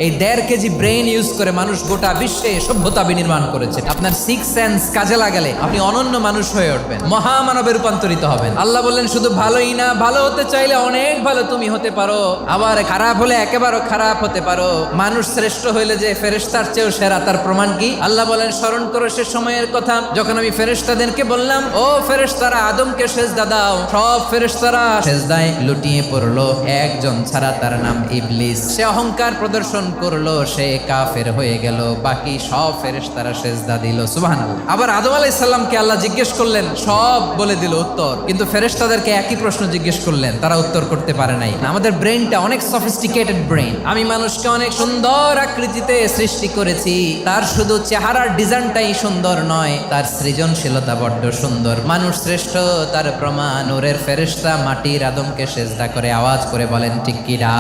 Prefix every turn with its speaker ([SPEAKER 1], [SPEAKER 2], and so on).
[SPEAKER 1] এই 1.5 KG brain use করে মানুষ গোটা বিশ্বে সভ্যতা বিনির্মাণ করেছে। আপনার 6 সেন্স কাজে লাগালে আপনি অনন্য মানুষ হয়ে উঠবেন, মহামানবে রূপান্তরিত হবেন। আল্লাহ বললেন শুধু ভালোই না, ভালো হতে চাইলে অনেক ভালো তুমি হতে পারো, আবার খারাপ হলে একেবারে খারাপ হতে পারো। মানুষ শ্রেষ্ঠ হইলে যে ফেরেশতার চেয়েও সেরা, তার প্রমাণ কি? আল্লাহ বলেন স্মরণ করো সে সময়ের কথা যখন আমি ফেরেশতাদেরকে বললাম, ও ফেরেশতারা আদমকে সেজদা দাও। সব ফেরেশতারা সেজদায় লুটিয়ে পড়লো, একজন ছাড়া, তার নাম ইবলিস। সে অহংকার প্রদর্শন করলো, সে কাফের হয়ে গেল। বাকি সব ফেরেশতারা সেজদা দিল। সুবহানাল্লাহ। আবার আদম আলাইহিস সালামকে আল্লাহ জিজ্ঞেস করলেন, সব বলে দিল উত্তর, কিন্তু ফেরেশতাদেরকে একই প্রশ্ন জিজ্ঞেস করলেন, তারা উত্তর করতে পারে নাই। আমাদের ব্রেনটা অনেক সফিস্টিকেটেড ব্রেন। আমি মানুষকে অনেক সুন্দর আকৃতিতে সৃষ্টি করেছি, তার শুধু চেহারার ডিজাইনটাই সুন্দর নয়, তার সৃজনশীলতা বড্ড সুন্দর। মানুষ শ্রেষ্ঠ, তার প্রমাণ নূরের ফেরেশতা মাটির আদমকে সেজদা করে আওয়াজ করে বলেন ঠিক কি না?